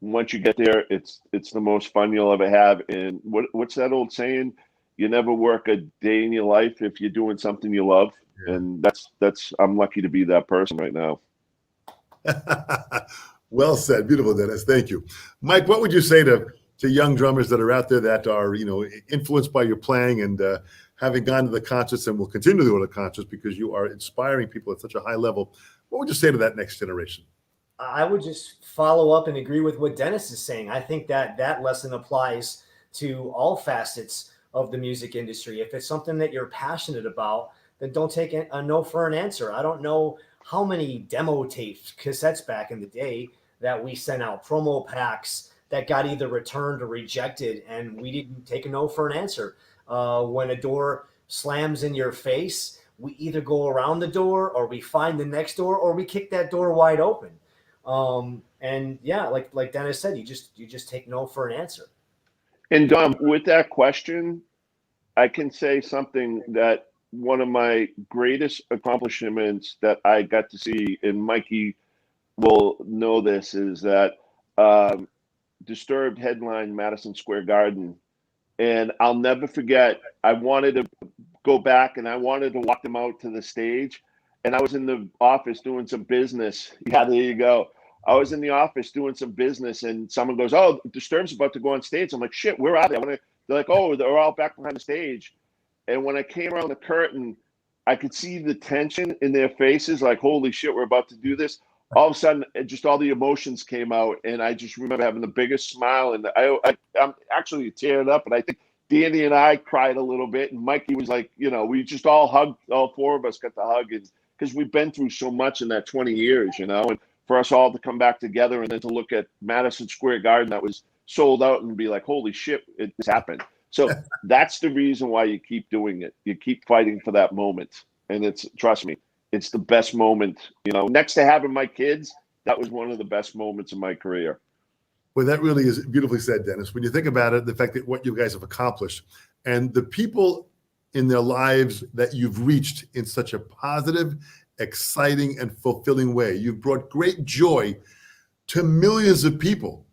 once you get there, it's the most fun you'll ever have. And what's that old saying? You never work a day in your life if you're doing something you love. Yeah. And that's I'm lucky to be that person right now. Well said. Beautiful, Dennis. Thank you. Mike, what would you say to young drummers that are out there that are, influenced by your playing and having gone to the concerts and will continue to go to the concerts because you are inspiring people at such a high level? What would you say to that next generation? I would just follow up and agree with what Dennis is saying. I think that lesson applies to all facets of the music industry. If it's something that you're passionate about, then don't take a no for an answer. I don't know how many demo tapes, cassettes back in the day that we sent out, promo packs that got either returned or rejected, and we didn't take a no for an answer. When a door slams in your face, we either go around the door or we find the next door or we kick that door wide open. And yeah, like Dennis said, you just take no for an answer. And Dom, with that question, I can say something that one of my greatest accomplishments that I got to see, and Mikey will know this, is that Disturbed headline Madison Square Garden. And I'll never forget, I wanted to go back and I wanted to walk them out to the stage. And I was in the office doing some business. Yeah, there you go. I was in the office doing some business, and someone goes, "Oh, Disturbed's about to go on stage." I'm like, "Shit, where are they?" They're like, "Oh, they're all back behind the stage." And when I came around the curtain, I could see the tension in their faces, like, "Holy shit, we're about to do this." All of a sudden, just all the emotions came out, and I just remember having the biggest smile. And I'm actually tearing up, and I think Danny and I cried a little bit, and Mikey was like, we just all hugged. All four of us got the hug, because we've been through so much in that 20 years, and for us all to come back together and then to look at Madison Square Garden that was sold out and be like, holy shit, it's happened. So that's the reason why you keep doing it. You keep fighting for that moment. And trust me, it's the best moment. Next to having my kids, that was one of the best moments of my career. Well, that really is beautifully said, Dennis. When you think about it, the fact that what you guys have accomplished and the people in their lives that you've reached in such a positive, exciting, and fulfilling way. You've brought great joy to millions of people.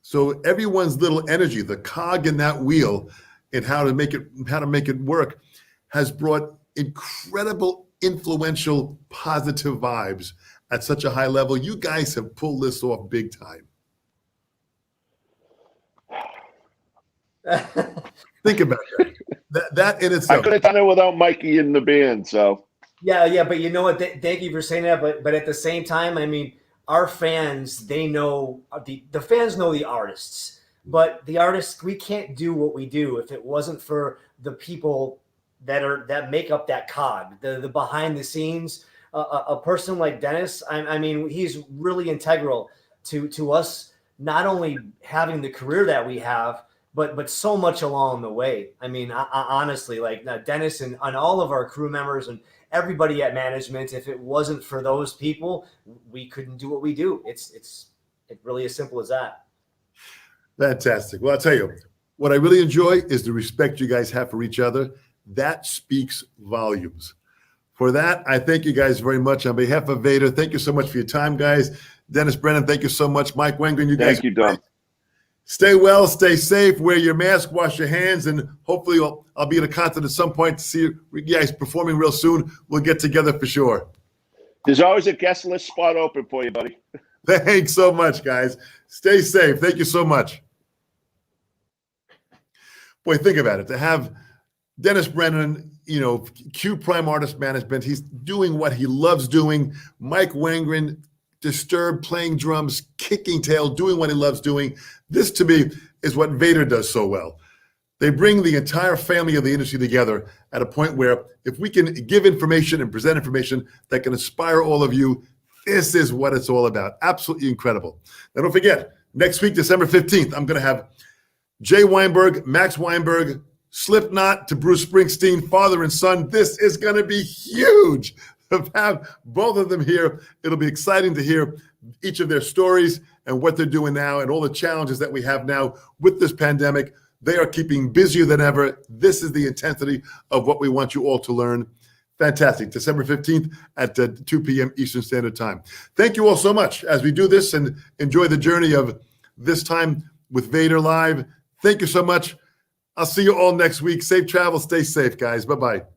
So everyone's little energy, the cog in that wheel, and how to make it work, has brought incredible, influential, positive vibes at such a high level. You guys have pulled this off big time. Think about that. That in itself. I could have done it without Mikey in the band, so. Yeah, but you know what? Thank you for saying that. But at the same time, I mean, our fans, they know the fans know the artists, but the artists, we can't do what we do if it wasn't for the people that make up that cog, the behind the scenes. A person like Dennis, I mean, he's really integral to us not only having the career that we have, but so much along the way. I mean, honestly, like Dennis and all of our crew members and everybody at management, if it wasn't for those people, we couldn't do what we do. It's really as simple as that. Fantastic. Well, I'll tell you, what I really enjoy is the respect you guys have for each other. That speaks volumes. For that, I thank you guys very much. On behalf of Vater, thank you so much for your time, guys. Dennis Brennan, thank you so much. Mike Wengren, you guys. Thank you, Dom. Stay well, stay safe, wear your mask, wash your hands, and hopefully I'll be at a concert at some point to see you guys performing real soon. We'll get together for sure. There's always a guest list spot open for you, buddy. Thanks so much, guys. Stay safe. Thank you so much. Boy, think about it. To have Dennis Brennan, Q Prime Artist Management, he's doing what he loves doing. Mike Wengren, Disturbed, playing drums, kicking tail, doing what he loves doing. This, to me, is what Vater does so well. They bring the entire family of the industry together at a point where if we can give information and present information that can inspire all of you, this is what it's all about. Absolutely incredible. Now, don't forget, next week, December 15th, I'm going to have Jay Weinberg, Max Weinberg, Slipknot to Bruce Springsteen, father and son. This is going to be huge to have both of them here. It'll be exciting to hear each of their stories and what they're doing now and all the challenges that we have now with this pandemic. They are keeping busier than ever. This is the intensity of what we want you all to learn. Fantastic. December 15th at 2 p.m. Eastern Standard Time. Thank you all so much as we do this and enjoy the journey of this time with Vater Live. Thank you so much. I'll see you all next week. Safe travel. Stay safe, guys. Bye-bye.